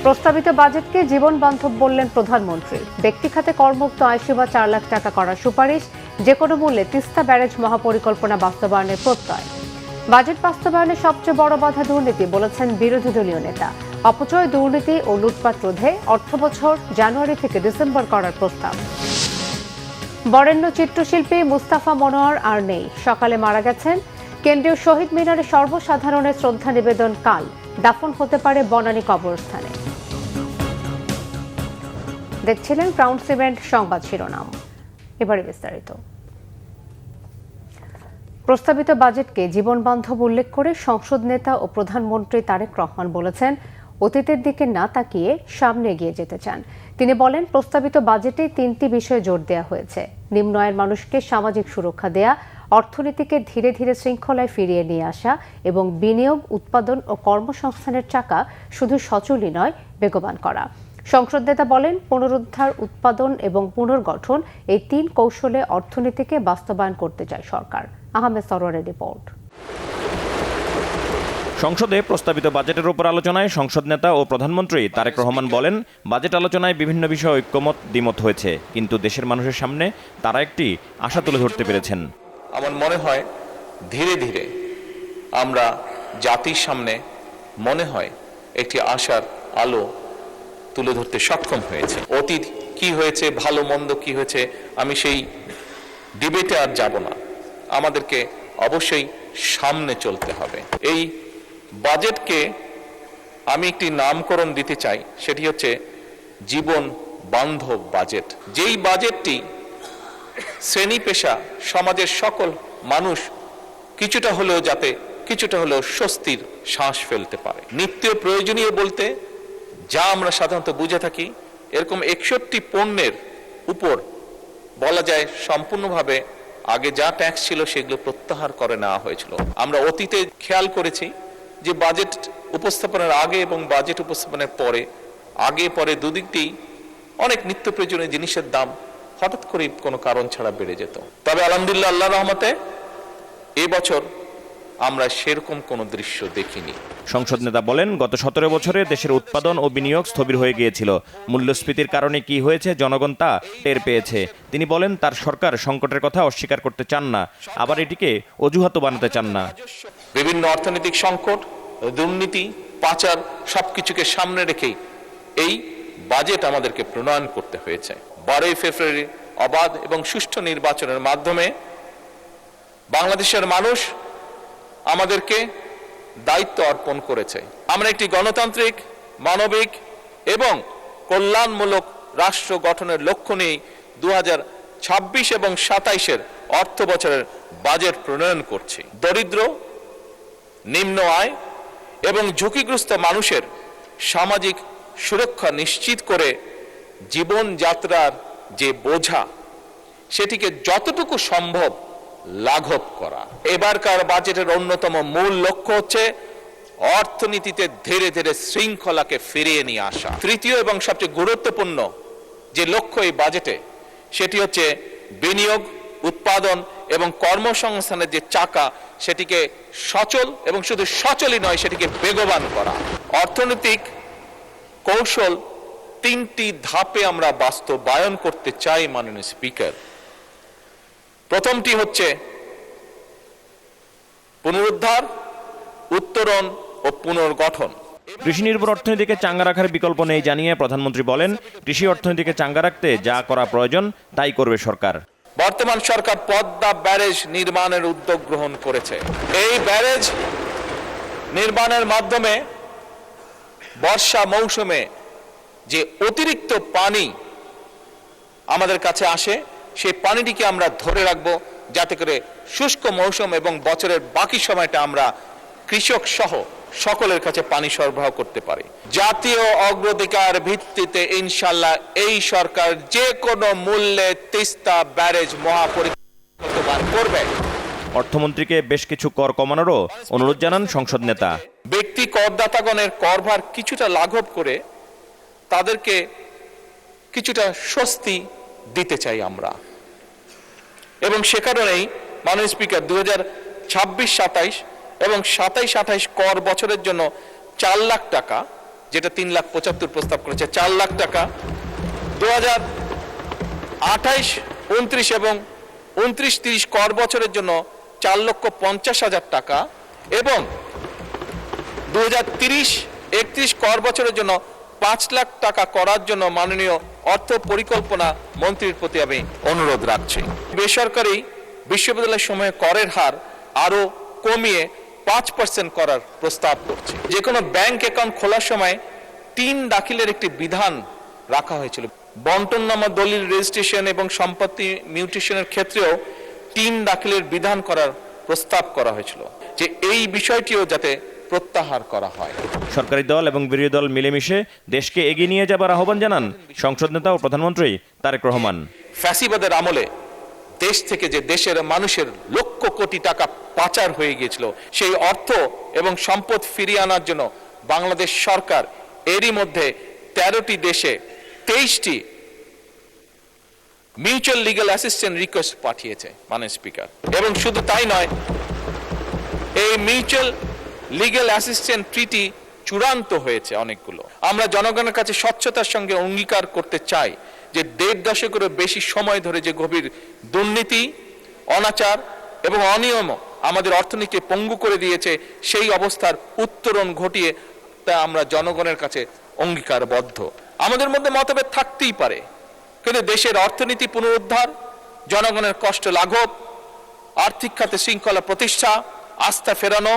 প্রস্তাবিত বাজেটকে জীবন বান্ধব বললেন প্রধানমন্ত্রী। ব্যক্তি খাতে করমুক্ত আয়সীমা 4 লাখ টাকা করার সুপারিশ, যে কোনো মূল্যে তিস্তা ব্যারেজ মহাপরিকল্পনা বাস্তবায়নের প্রত্যয়। বাজেট বাস্তবায়নে সবচেয়ে বড় বাধা দুর্নীতি বলেছেন বিরোধী দলীয় নেতা। অপচয়, দুর্নীতি ও লুটপাট রোধে অর্থবছর জানুয়ারি থেকে ডিসেম্বর করার প্রস্তাব। বরেণ্য চিত্রশিল্পী মুস্তাফা মনোয়ার আর নেই, সকালে মারা গেছেন। কেন্দ্রীয় শহীদ মিনারে সর্বসাধারণের শ্রদ্ধা নিবেদন কাল, দাফন হতে পারে বনানী কবরস্থানে। দেখছিলেন ক্রাউন সিমেন্ট সংবাদ শিরোনাম, এবারে বিস্তারিত। প্রস্তাবিত বাজেটকে জীবনবান্ধব উল্লেখ করে সংসদ নেতা ও প্রধানমন্ত্রী তারেক রহমান বলেছেন, অতীতের দিকে না তাকিয়ে সামনে এগিয়ে যেতে চান। তিনি বলেন, প্রস্তাবিত বাজেটে 3টি বিষয়ে জোর দেওয়া হয়েছে: নিম্ন আয়ের মানুষকে সামাজিক সুরক্ষা দেয়া, অর্থনীতিকে ধীরে ধীরে শৃঙ্খলায় ফিরিয়ে নিয়ে আসা এবং বিনিয়োগ, উৎপাদন ও কর্মসংস্থানের চাকা শুধু সচলই নয়, বেগবান করা। সংসদ নেতা বলেন, পুনরুদ্ধার, উৎপাদন এবং পুনর্গঠন, এই 3 কৌশলে অর্থনীতিকে বাস্তবায়ন করতে চায় সরকার। আহমেদ সরোয়ারের রিপোর্ট। সংসদে প্রস্তাবিত বাজেটের উপর আলোচনায় সংসদ নেতা ও প্রধানমন্ত্রী তারেক রহমান বলেন, বাজেট আলোচনায় বিভিন্ন বিষয়ে ঐক্যমত দ্বিমত হয়েছে, কিন্তু দেশের মানুষের সামনে তারা একটি আশা তুলে ধরতে পেরেছেন। আমার মনে হয় ধীরে ধীরে আমরা জাতির সামনে মনে হয় একটি আশার আলো তুলে ধরতে সক্ষম হয়েছে। অতীত কি হয়েছে, ভালো মন্দ কি হয়েছে, আমি সেই ডিবেটে আর যাব না। আমাদেরকে অবশ্যই সামনে চলতে হবে। এই বাজেটকে আমি একটি নামকরণ দিতে চাই, সেটি হচ্ছে জীবন বান্ধব বাজেট। যেই বাজেটটি শ্রেণী পেশা, সমাজের সকল মানুষ কিছুটা হলেও স্বস্তির শ্বাস ফেলতে পারে। নিত্য প্রয়োজনীয় বলতে যা আমরা সাধারণত বুঝে থাকি, এরকম 61 পণ্যের উপর বলা যায় সম্পূর্ণভাবে আগে যা ট্যাক্স ছিল সেগুলো প্রত্যাহার করে নেওয়া হয়েছিল। আমরা অতীতে খেয়াল করেছি যে বাজেট উপস্থাপনের আগে এবং বাজেট উপস্থাপনের পরে, আগে পরে দুদিকতেই অনেক নিত্য প্রয়োজনীয় জিনিসের দাম হঠাৎ করে কোনো কারণ ছাড়া বেড়ে যেত। তবে আলহামদুলিল্লাহ, আল্লাহর রহমতে এবছর আমরা সেরকম কোনো দৃশ্য দেখিনি। সংসদ নেতা বলেন, গত 17 বছরে দেশের উৎপাদন ও বিনিয়োগ স্থবির হয়ে গিয়েছিল। মূল্যস্ফীতির কারণে কি হয়েছে জনগণ তা টের পেয়েছে। তিনি বলেন, তার সরকার সংকটের কথা অস্বীকার করতে চান না, আবার এটিকে অজুহাত বানাতে চান না। বিভিন্ন অর্থনৈতিক সংকট, দুর্নীতি, পাচার সবকিছুকে সামনে রেখেই এই বাজেট আমাদেরকে প্রণয়ন করতে হয়েছে। 12 ফেব্রুয়ারি অবাধ এবং সুষ্ঠু নির্বাচনের মাধ্যমে বাংলাদেশের মানুষ আমাদেরকে দায়িত্ব অর্পণ করেছে। আমরা একটি গণতান্ত্রিক, মানবিক এবং কল্যাণমূলক রাষ্ট্র গঠনের লক্ষ্য নিয়ে 2026 এবং 27-এর অর্থ বছরের বাজেট প্রণয়ন করছি। দরিদ্র, নিম্ন আয় এবং ঝুঁকিগ্রস্ত মানুষের সামাজিক সুরক্ষা নিশ্চিত করে জীবনযাত্রার যে বোঝা, সেটিকে যতটুকু সম্ভব লাঘব করা। এবারকার বাজেটের অন্যতম মূল লক্ষ্য হচ্ছে অর্থনীতিতে ধীরে ধীরে শৃঙ্খলাকে ফিরিয়ে নিয়ে আসা। তৃতীয় এবং সবচেয়ে গুরুত্বপূর্ণ যে লক্ষ্য এই বাজেটে, সেটি হচ্ছে বিনিয়োগ, উৎপাদন এবং কর্মসংস্থানের যে চাকা, সেটিকে সচল এবং শুধু সচলই নয়, সেটিকে বেগবান করা। অর্থনৈতিক কৌশল 3টি ধাপে আমরা বাস্তবায়ন করতে চাই মাননীয় স্পিকার। প্রথমটি হচ্ছে পুনরুদ্ধার, উত্তরণ ও পুনর্গঠন। কৃষি নির্ভর অর্থনীতিকে চাঙ্গা রাখার বিকল্প নেই জানিয়ে প্রধানমন্ত্রী বলেন, কৃষি অর্থনীতিকে চাঙ্গা রাখতে যা করা প্রয়োজন তাই করবে সরকার। বর্তমান সরকার পদ্মা ব্যারেজ নির্মাণের উদ্যোগ গ্রহণ করেছে। এই ব্যারেজ নির্মাণের মাধ্যমে বর্ষা মৌসুমে যে অতিরিক্ত পানি আমাদের কাছে আসে, সেই পানিটিকে আমরা ধরে রাখবো, যাতে করে শুষ্ক মৌসুম এবং বছরের বাকি সময়টা আমরা কৃষক সহ সকলের কাছে পানি সরবরাহ করতে পারি। জাতীয় অগ্রাধিকার ভিত্তিতে ইনশাআল্লাহ এই সরকার যে কোনো মূল্যে তিস্তা ব্যারেজ মহাপরিকল্পনা করবে। অর্থমন্ত্রীকে বেশ কিছু কর কমানোরও অনুরোধ জানান সংসদ নেতা। ব্যক্তি করদাতাগণের করভার কিছুটা লাঘব করে তাদেরকে কিছুটা স্বস্তি দিতে চাই আমরা, এবং সে কারণেই মাননীয় স্পিকার 2026-27 এবং 27-28 কর বছরের জন্য 4 লাখ টাকা যেটা 3,75,000 প্রস্তাব করেছে, 4 লাখ টাকা 2028-29 এবং 29-30 কর বছরের জন্য 4,50,000 টাকা এবং 2030-31 কর বছরের জন্য 5 লাখ টাকা করার জন্য মাননীয় অর্থ পরিকল্পনা মন্ত্রীর প্রতি আমি অনুরোধ রাখছি। বেসরকারি বিশ্ববিদ্যালয়ের সময়ে করের হার আরো কমিয়ে 5% করার প্রস্তাব করছে। যে কোনো ব্যাংক অ্যাকাউন্ট খোলার সময় 3 দাখিলের একটি বিধান রাখা হয়েছিল। বন্টননামা দলিল রেজিস্ট্রেশন এবং সম্পত্তি মিউটেশনের ক্ষেত্রেও 3 দাখিলের বিধান করার প্রস্তাব করা হয়েছিল, যে এই বিষয়টিও যাতে প্রত্যাহার করা হয়। সরকারি দল এবং বিরোধী দল মিলেমিশে দেশকে এগিয়ে নিয়ে যাবার আহ্বান জানান সংসদ নেতা ও প্রধানমন্ত্রী তারেক রহমান। ফ্যাসিবাদের আমলে দেশ থেকে যে দেশের মানুষের লক্ষ কোটি টাকা পাচার হয়ে গিয়েছিল, সেই অর্থ এবং সম্পদ ফিরিয়ে আনার জন্য বাংলাদেশ সরকার এরই মধ্যে 13টি দেশে 23টি মিউচুয়াল লিগ্যাল অ্যাসিস্ট্যান্স রিকোয়েস্ট পাঠিয়েছে মাননীয় স্পিকার। এবং শুধু তাই নয়, এই মিউচুয়াল লিগ্যাল অ্যাসিস্ট্যান্স ট্রিটি চূড়ান্ত হয়েছে অনেকগুলো। আমরা জনগণের কাছে স্বচ্ছতার সঙ্গে অঙ্গীকার করতে চাই যে 1.5 দশকেরও বেশি সময় ধরে যে গভীর দুর্নীতি, অনাচার এবং অনিয়ম আমাদের অর্থনীতিকে পঙ্গু করে দিয়েছে, সেই অবস্থার উত্তরণ ঘটিয়ে তা আমরা জনগণের কাছে অঙ্গীকারবদ্ধ। আমাদের মধ্যে মতভেদ থাকতেই পারে, কিন্তু দেশের অর্থনীতি পুনরুদ্ধার, জনগণের কষ্ট লাঘব, আর্থিক খাতে শৃঙ্খলা প্রতিষ্ঠা, আস্থা ফেরানো,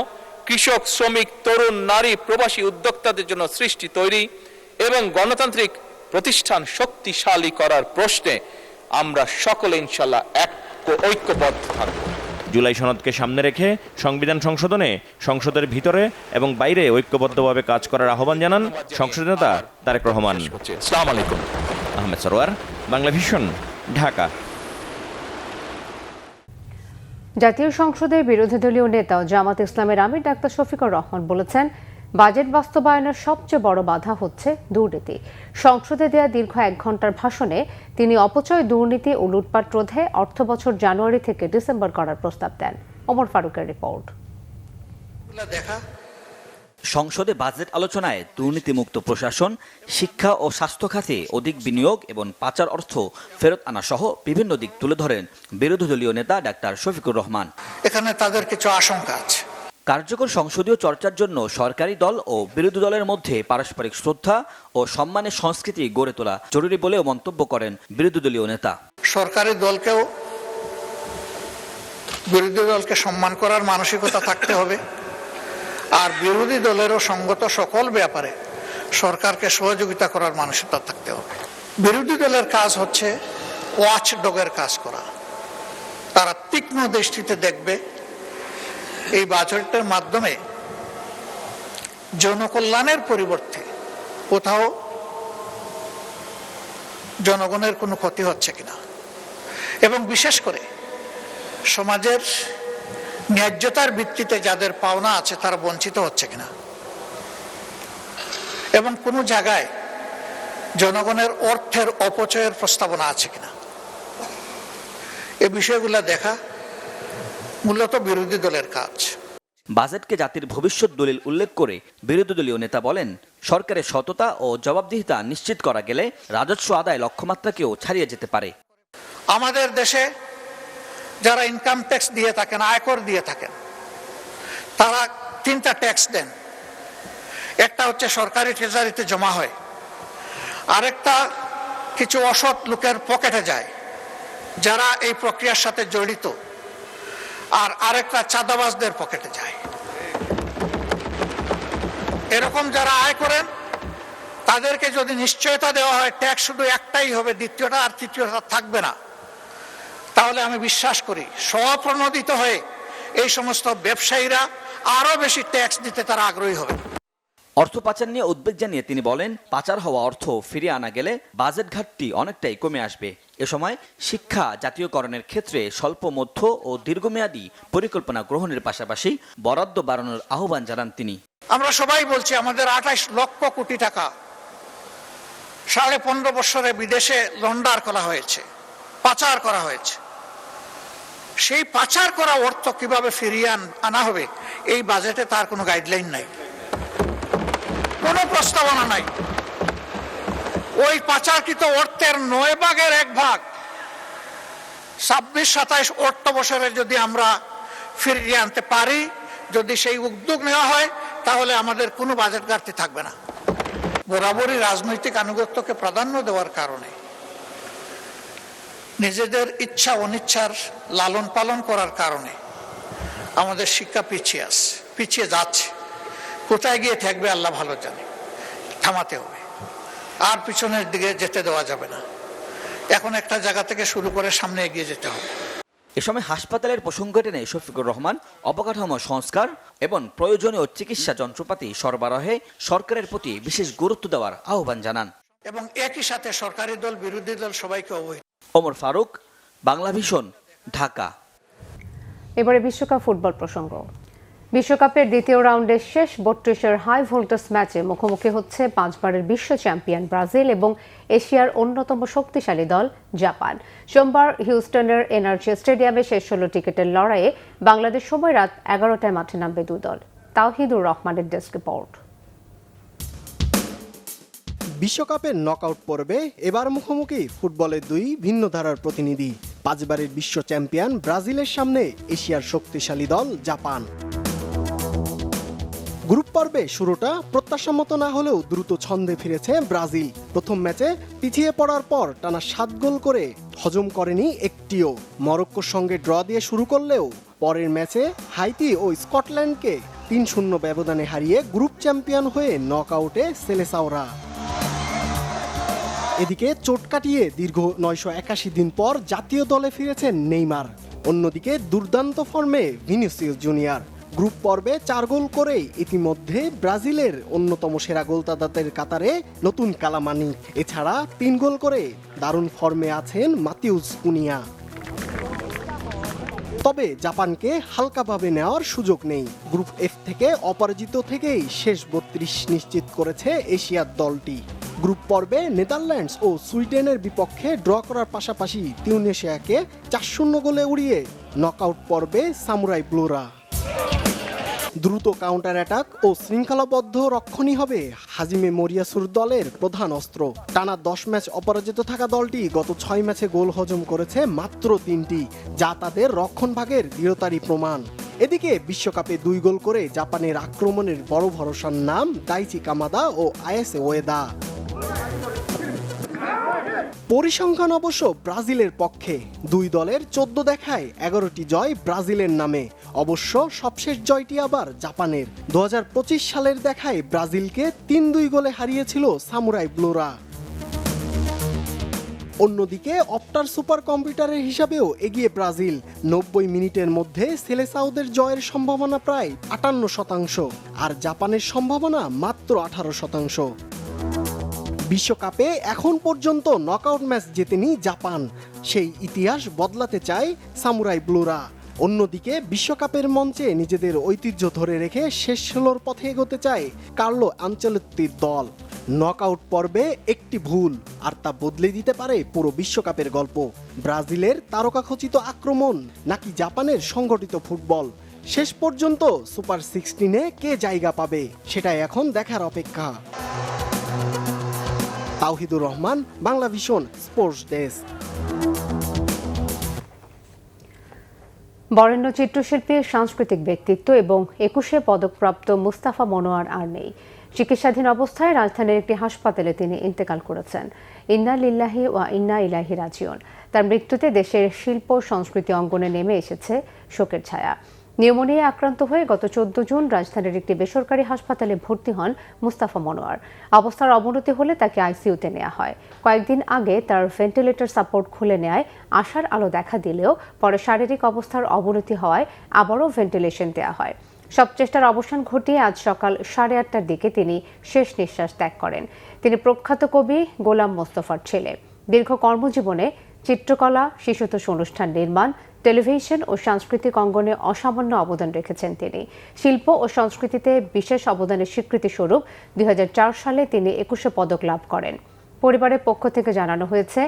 কৃষক, শ্রমিক, তরুণ, নারী, প্রবাসী উদ্যোক্তাদের জন্য সৃষ্টি তৈরি এবং গণতান্ত্রিক প্রতিষ্ঠান শক্তিশালী করার প্রশ্নে আমরা সকলে ইনশাল্লাহ ঐক্যবদ্ধ থাকব। জুলাই সনদকে সামনে রেখে সংবিধান সংশোধনে সংসদের ভিতরে এবং বাইরে ঐক্যবদ্ধভাবে কাজ করার আহ্বান জানান সংসদ নেতা তারেক রহমান। আসসালামু আলাইকুম। আহমেদ সরোয়ার, বাংলা ভিশন, ঢাকা। জাতীয় সংসদের বিরোধী দলীয় নেতা ও জামাত ইসলামের আমির ডাক্তার শফিকুর রহমান বলেছেন, বাজেট বাস্তবায়নের সবচেয়ে বড় বাধা হচ্ছে দুর্নীতি। সংসদে দেয়া দীর্ঘ 1 ঘণ্টার ভাষণে তিনি অপচয়, দুর্নীতি ও লুটপাট রোধে অর্থবছর জানুয়ারি থেকে ডিসেম্বর করার প্রস্তাব দেন। ওমর ফারুকের রিপোর্ট। সংসদে বাজেট আলোচনায় দুর্নীতিমুক্ত প্রশাসন, শিক্ষা ও স্বাস্থ্য খাতে অধিক বিনিয়োগ এবং পাচার অর্থ ফেরত আনা সহ বিভিন্ন দিক তুলে ধরেন বিরোধী দলীয় নেতা ডাক্তার শফিকুর রহমান। এখানে তাদের কিছু আশঙ্কা আছে। কার্যকর সংসদীয় চর্চার জন্য সরকারি দল ও বিরোধী দলের মধ্যে পারস্পরিক শ্রদ্ধা ও সম্মানের সংস্কৃতি গড়ে তোলা জরুরি বলেও মন্তব্য করেন বিরোধী দলীয় নেতা। সরকারি দলকেও বিরোধী দলকে সম্মান করার মানসিকতা থাকতে হবে, আর বিরোধী দলেরও সঙ্গত সকল ব্যাপারে সরকারকে সহযোগিতা করার মানসিকতা থাকতে হবে। বিরোধী দলের কাজ হচ্ছে ওয়াচ ডগের কাজ করা। তারা তীক্ষ্ণ দৃষ্টিতে দেখবে এই বাজেটের মাধ্যমে জনকল্যাণের পরিবর্তে কোথাও জনগণের কোনো ক্ষতি হচ্ছে কিনা, এবং বিশেষ করে সমাজের ন্যায্যতার ভিত্তিতে যাদের পাওনা আছে তারা বঞ্চিত হচ্ছে কিনা, এবং কোনো জায়গায় জনগণের অর্থের অপচয়ের প্রস্তাবনা আছে কিনা, এই বিষয়গুলো দেখা মূলত বিরোধী দলের কাজ। বাজেটকে জাতির ভবিষ্যৎ দলিল উল্লেখ করে বিরোধী দলীয় নেতা বলেন, সরকারের সততা ও জবাবদিহিতা নিশ্চিত করা গেলে রাজস্ব আদায় লক্ষ্যমাত্রাকেও ছাড়িয়ে যেতে পারে। আমাদের দেশে যারা ইনকাম ট্যাক্স দিয়ে থাকেন, আয়কর দিয়ে থাকেন, তারা 3টা ট্যাক্স দেন। একটা হচ্ছে সরকারি ট্রেজারিতে জমা হয়, আরেকটা কিছু অসৎ লোকের পকেটে যায় যারা এই প্রক্রিয়ার সাথে জড়িত, আর আরেকটা চাঁদাবাজদের পকেটে যায়। এরকম যারা আয় করেন তাদেরকে যদি নিশ্চয়তা দেওয়া হয় ট্যাক্স শুধু একটাই হবে, দ্বিতীয়টা আর তৃতীয়টা থাকবে না, তাহলে আমি বিশ্বাস করি স্বপ্রণোদিত হয়ে এই সমস্ত ব্যবসায়ীরা আরো বেশি ট্যাক্স দিতে তারা আগ্রহী হবে। অর্থ পাচার নিয়ে উদ্বেগ জানিয়ে তিনি বলেন, পাচার হওয়া অর্থ ফিরিয়ে আনা গেলে বাজেট ঘাটতি অনেকটাই কমে আসবে। এ সময় শিক্ষা জাতীয়করণের ক্ষেত্রে স্বল্প, মধ্য ও দীর্ঘমেয়াদী পরিকল্পনা গ্রহণের পাশাপাশি বরাদ্দ বাড়ানোর আহ্বান জানান তিনি। আমরা সবাই বলছি আমাদের 28 লক্ষ কোটি টাকা 15.5 বছরে বিদেশে লন্ডার করা হয়েছে, পাচার করা হয়েছে। সেই পাচার করা অর্থ কিভাবে ফিরিয়ে আনা হবে এই বাজেটে তার কোনো গাইডলাইন নাই। কোনো প্রস্তাবনা নাই। ওই পাচারকৃত অর্থের 9 ভাগের 1 ভাগ 26-27 অর্থ বছরে যদি আমরা ফিরিয়ে আনতে পারি, যদি সেই উদ্যোগ নেওয়া হয়, তাহলে আমাদের কোনো বাজেট ঘাটতি থাকবে না। বরাবরই রাজনৈতিক আনুগত্যকে প্রাধান্য দেওয়ার কারণে, নিজেদের ইচ্ছা অনিচ্ছার লালন পালন করার কারণে আমাদের শিক্ষা পিছিয়ে যাচ্ছে। কোথায় গিয়ে থাকবে আল্লাহ ভালো জানে। থামাতে হবে, আর পিছনের দিকে যেতে দেওয়া যাবে না। এখন একটা জায়গা থেকে শুরু করে সামনে এগিয়ে যেতে হবে। এ সময় হাসপাতালের প্রসঙ্গ টেনে শফিকুর রহমান অবকাঠামো সংস্কার এবং প্রয়োজনীয় চিকিৎসা যন্ত্রপাতি সরবরাহে সরকারের প্রতি বিশেষ গুরুত্ব দেওয়ার আহ্বান জানান এবং একই সাথে সরকারি দল বিরোধী দল সবাইকে অবহিত। ওমর ফারুক, বাংলা ভিশন, ঢাকা। এবারে বিশ্বকাপ ফুটবল প্রসঙ্গ। বিশ্বকাপের দ্বিতীয় রাউন্ডের শেষ 32-এর হাই ভোল্টেজ ম্যাচে মুখোমুখি হচ্ছে 5 বারের বিশ্ব চ্যাম্পিয়ন ব্রাজিল এবং এশিয়ার অন্যতম শক্তিশালী দল জাপান। সোমবার হিউস্টনের এনার্জি স্টেডিয়ামে শেষ 16 টিকেটের লড়াইয়ে বাংলাদেশ সময় রাত 11টায় মাঠে নামবে দুই দল। তাওহিদুর রহমানের ডেস্ক রিপোর্ট। বিশ্বকাপের নকআউট পর্বে এবার মুখোমুখি ফুটবলের দুই ভিন্ন ধারার প্রতিনিধি। 5 বারের বিশ্ব চ্যাম্পিয়ন ব্রাজিলের সামনে এশিয়ার শক্তিশালী দল জাপান। গ্রুপ পর্বে শুরুটা প্রত্যাশা মতো না হলেও দ্রুত ছন্দে ফিরেছে ব্রাজিল। প্রথম ম্যাচে পিছিয়ে পড়ার পর টানা 7 গোল করে হজম করেনি একটিও। মরক্কোর সঙ্গে ড্র দিয়ে শুরু করলেও পরের ম্যাচে হাইতি ও স্কটল্যান্ডকে 3-0 ব্যবধানে হারিয়ে গ্রুপ চ্যাম্পিয়ন হয়ে নকআউটে সেলেসাওরা। এদিকে চোট কাটিয়ে দীর্ঘ 981 দিন পর জাতীয় দলে ফিরেছেন নেইমার। অন্যদিকে দুর্দান্ত ফর্মে ভিনিসিয়াস জুনিয়র। গ্রুপ পর্বে 4 গোল করে ইতিমধ্যে ব্রাজিলের অন্যতম সেরা গোলদাতাদের কাতারে নতুন কালামানি। এছাড়া 3 গোল করে দারুণ ফর্মে আছেন মাতিউস কুনিয়া। তবে জাপানকে হালকাভাবে নেওয়ার সুযোগ নেই। গ্রুপ এফ থেকে অপরাজিত থেকেই শেষ 32 নিশ্চিত করেছে এশিয়ার দলটি। গ্রুপ পর্বে নেদারল্যান্ডস ও সুইডেনের বিপক্ষে ড্র করার পাশাপাশি তিউনিসিয়াকে 4-0 গোলে উড়িয়ে নকআউট পর্বে সামুরাই ব্লুরা। দ্রুত কাউন্টার অ্যাটাক ও শৃঙ্খলাবদ্ধ রক্ষণই হবে হাজিমে মরিয়াসুর দলের প্রধান অস্ত্র। টানা 10 ম্যাচ অপরাজিত থাকা দলটি গত 6 ম্যাচে গোল হজম করেছে মাত্র 3টি, যা তাদের রক্ষণভাগের দৃঢ়তারই প্রমাণ। এদিকে বিশ্বকাপে 2 গোল করে জাপানের আক্রমণের বড় ভরসার নাম দাইচি কামাদা ও আয়েসে ওয়েদা। পরিসংখ্যান অবশ্য ব্রাজিলের পক্ষে। দুই দলের 14 দেখায় 11টি জয় ব্রাজিলের নামে। অবশ্য সবশেষ জয়টি আবার জাপানের। 2025 সালের দেখায় ব্রাজিলকে 3-2 গোলে হারিয়েছিল সামুরাই ব্লুরা। অন্যদিকে অপটার সুপার কম্পিউটারের হিসাবেও এগিয়ে ব্রাজিল। 90 মিনিটের মধ্যে সেলেসাওদের জয়ের সম্ভাবনা প্রায় 58%, আর জাপানের সম্ভাবনা মাত্র 18%। বিশ্বকাপে এখন পর্যন্ত নকআউট ম্যাচ জেতেনি জাপান। সেই ইতিহাস বদলাতে চায় সামুরাই ব্লুরা। অন্যদিকে বিশ্বকাপের মঞ্চে নিজেদের ঐতিহ্য ধরে রেখে শেষ 16র পথে এগোতে চায় কার্লো আনচেলত্তির দল। নকআউট পর্বে একটি ভুল আর তা বদলে দিতে পারে পুরো বিশ্বকাপের গল্প। ব্রাজিলের তারকাখচিত আক্রমণ নাকি জাপানের সংগঠিত ফুটবল, শেষ পর্যন্ত সুপার 16-এ কে জায়গা পাবে সেটাই এখন দেখার অপেক্ষা। Tawhidur Rahman, Bangla vision, sports desk. বরেণ্য চিত্রশিল্পী, সাংস্কৃতিক ব্যক্তিত্ব এবং 21শে পদকপ্রাপ্ত মুস্তাফা মনোয়ার আর নেই। চিকিৎসাধীন অবস্থায় রাজধানীর একটি হাসপাতালে তিনি ইন্তেকাল করেছেন। ইন্না লিল্লাহি ওয়া ইন্না ইলাইহি রাজিউন। তার মৃত্যুতে দেশের শিল্প সংস্কৃতি অঙ্গনে নেমে এসেছে শোকের ছায়া। নিউমোনিয়ায় আক্রান্ত হয়ে গত 14 জুন রাজধানীর একটি বেসরকারি হাসপাতালে ভর্তি হন মুস্তাফা মনোয়ার। অবস্থার অবনতি হলে তাকে আইসিইউতে নেওয়া হয়। কয়েকদিন আগে তার ভেন্টিলেটর সাপোর্ট খুলে নেয় আশার আলো দেখা দিলেও পরে শারীরিক অবস্থার অবনতি হওয়ায় আবারও ভেন্টিলেশন দেওয়া হয়। সব চেষ্টার অবসান ঘটিয়ে আজ সকাল 8:30টার দিকে তিনি শেষ নিঃশ্বাস ত্যাগ করেন। তিনি প্রখ্যাত কবি গোলাম মোস্তফার ছেলে। দীর্ঘ কর্মজীবনে চিত্রকলা, শিশুতোষ অনুষ্ঠান নির্মাণ, টেলিভিশন ও সাংস্কৃতিক অঙ্গনে অসামান্য অবদান রেখেছেন তিনি। শিল্প ও সংস্কৃতিতে বিশেষ অবদানের স্বীকৃতি স্বরূপ 2004 সালে তিনি 21শে পদক লাভ করেন। পরিবারের পক্ষ থেকে জানানো হয়েছে,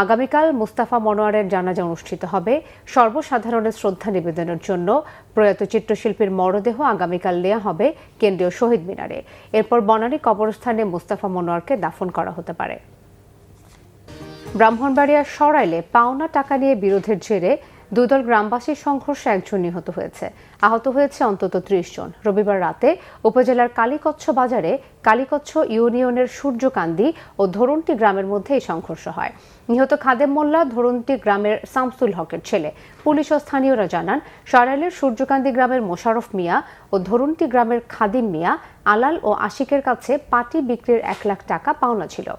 আগামীকাল মুস্তাফা মনোয়ারের জানাজা অনুষ্ঠিত হবে। সর্বসাধারণের শ্রদ্ধা নিবেদনের জন্য প্রয়াত চিত্রশিল্পীর মরদেহ আগামীকাল নেওয়া হবে কেন্দ্রীয় শহীদ মিনারে। এরপর বনানী কবরস্থানে মুস্তাফা মনোয়ারকে দাফন করা হতে পারে। ব্রাহ্মণবাড়িয়ার সরাইলে পাওনা টাকা নিয়ে বিরোধের জেরে দুই দল গ্রামবাসীর সংঘর্ষে একজন নিহত হয়েছে। আহত হয়েছে অন্তত ৩০ জন। রবিবার রাতে উপজেলার কালীকচ্ছ বাজারে কালীকচ্ছ ইউনিয়নের সূর্যকান্দি ও ধরুনটি গ্রামের মধ্যে এই সংঘর্ষ হয়। নিহত খাদেম মোল্লা ধরুনটি গ্রামের শামসুল হকের ছেলে। পুলিশ ও স্থানীয়রা জানান, সরাইলের সূর্যকান্দি গ্রামের মোশাররফ মিয়া ও ধরুনটি গ্রামের খাদিম মিয়া আলাল ও আশিকের কাছে পাটি বিক্রির ১ লাখ টাকা পাওনা ছিল।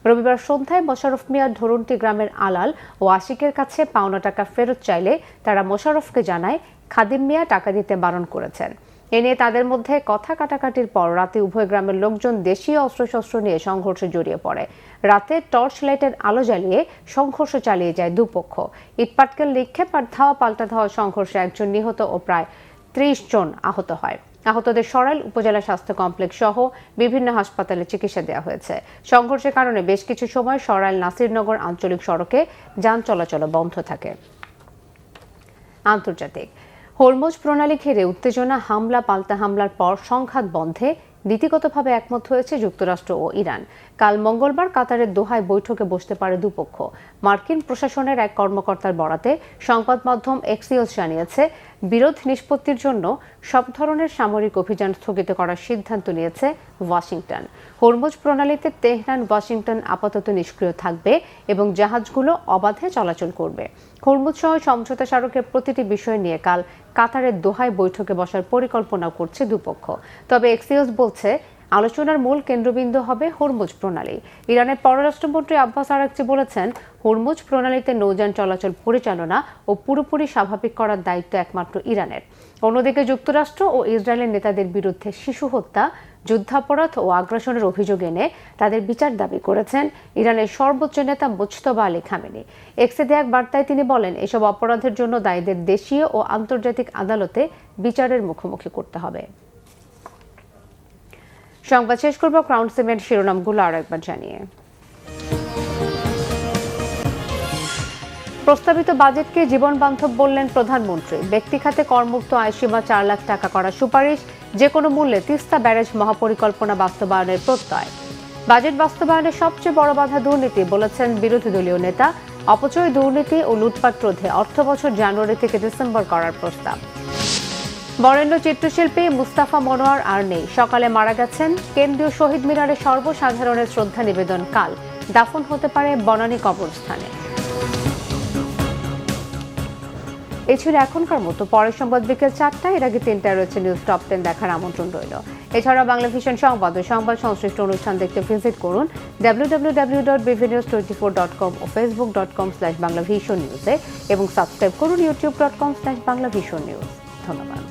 রবিবার সন্ধ্যায় মোশাররফ মিয়া ধরুনটি গ্রামের আলাল ও আশিকের কাছে পাওনা টাকা ফেরত চাইলে তারা মোশাররফকে জানায় খাদিম মিয়া টাকা দিতে বারণ করেছেন। এ নিয়ে তাদের মধ্যে কথা কাটাকাটির পর রাতে উভয় গ্রামের লোকজন দেশীয় অস্ত্রশস্ত্র নিয়ে সংঘর্ষে জড়িয়ে পড়ে। রাতে টর্চ লাইটের আলো জ্বালিয়ে সংঘর্ষ চালিয়ে যায় দুপক্ষ। ইটপাটকেল নিক্ষেপ আর ধাওয়া পাল্টা ধাওয়া সংঘর্ষে একজন নিহত ও প্রায় ৩০ জন আহত হয়। আহতদের সরাইল উপজেলা স্বাস্থ্য কমপ্লেক্স সহ বিভিন্ন হাসপাতালে চিকিৎসা দেওয়া হয়েছে। সংঘর্ষের কারণে বেশ কিছু সময় সরাইল নাসিরনগর আঞ্চলিক সড়কে যান চলাচল বন্ধ থাকে। আন্তর্জাতিক হরমুজ প্রণালী ঘিরে উত্তেজনা, হামলা পাল্টা হামলার পর সংঘাত বন্ধে নীতিগতভাবে একমত হয়েছে যুক্তরাষ্ট্র ও ইরান। কাল মঙ্গলবার কাতারের দোহায় বৈঠকে বসতে পারে দুপক্ষ। মার্কিন প্রশাসনের এক কর্মকর্তার বরাতে সংবাদ মাধ্যম এক্সিওস জানিয়েছে, বিরোধ নিষ্পত্তির জন্য সব ধরনের সামরিক অভিযান স্থগিত করার সিদ্ধান্ত নিয়েছে ওয়াশিংটন। হরমুজ প্রণালীতে তেহরান ওয়াশিংটন আপাতত নিষ্ক্রিয় থাকবে এবং জাহাজগুলো অবাধে চলাচল করবে। হরমুজ সহ সমঝোতা স্মারকের প্রতিটি বিষয় নিয়ে কাল কাতারের দোহায় বৈঠকে বসার পরিকল্পনা করছে দুপক্ষ। তবে এক্সিওস বলছে, আলোচনার মূল কেন্দ্রবিন্দু হবে হরমুজ প্রণালী। ইরানের পররাষ্ট্রমন্ত্রী আব্বাস আরাকচি বলেছেন, হরমুজ প্রণালীতে নৌযান চলাচল পরিচালনা ও পুরোপুরি স্বাভাবিক করার দায়িত্ব একমাত্র ইরানের। অন্যদিকে যুক্তরাষ্ট্র ও ইসরায়েলের নেতাদের বিরুদ্ধে শিশু হত্যা, যুদ্ধাপরাধ ও আগ্রাসনের অভিযোগ এনে তাদের বিচার দাবি করেছেন ইরানের সর্বোচ্চ নেতা মুজতবা আলী খামেনি। এক্সে দেয়া এক বার্তায় তিনি বলেন, এসব অপরাধের জন্য দায়ীদের দেশীয় ও আন্তর্জাতিক আদালতে বিচারের মুখোমুখি করতে হবে। সংবাদ শেষ করব ক্রাউন সিমেন্ট শিরোনামগুলো আরো একবার জানিয়ে। প্রস্তাবিত বাজেটকে জীবন বান্ধব বললেন প্রধানমন্ত্রী। ব্যক্তি খাতে করমুক্ত আয়সীমা ৪ লাখ টাকা করার সুপারিশ, যে কোনো মূল্যে তিস্তা ব্যারেজ মহাপরিকল্পনা বাস্তবায়নের প্রত্যয়। বাজেট বাস্তবায়নের সবচেয়ে বড় বাধা দুর্নীতি বলেছেন বিরোধী দলীয় নেতা। অপচয়, দুর্নীতি ও লুটপাট রোধে অর্থবছর জানুয়ারি থেকে ডিসেম্বর করার প্রস্তাব। বরেণ্য চিত্রশিল্পী মুস্তাফা মনোয়ার আর নেই। সকালে মারা গেছেন। কেন্দ্রীয় শহীদ মিনারে সর্বসাধারণের শ্রদ্ধা নিবেদন কাল। দাফন হতে পারে বনানী কবরস্থানে। এই ছিল এখনকার মতো। পরের সংবাদ বিকেল ৪টায়। এর আগে ৩টায় রয়েছে নিউজ টপ ১০ দেখার আমন্ত্রণ রইল। এছাড়া বাংলা ভিশন সংবাদ ও সংবাদ সংশ্লিষ্ট অনুষ্ঠান দেখতে ভিজিট করুন www.bvnews24.com ও facebook.com/banglavisionnews এবং সাবস্ক্রাইব করুন youtube.com/banglavisionnews। ধন্যবাদ।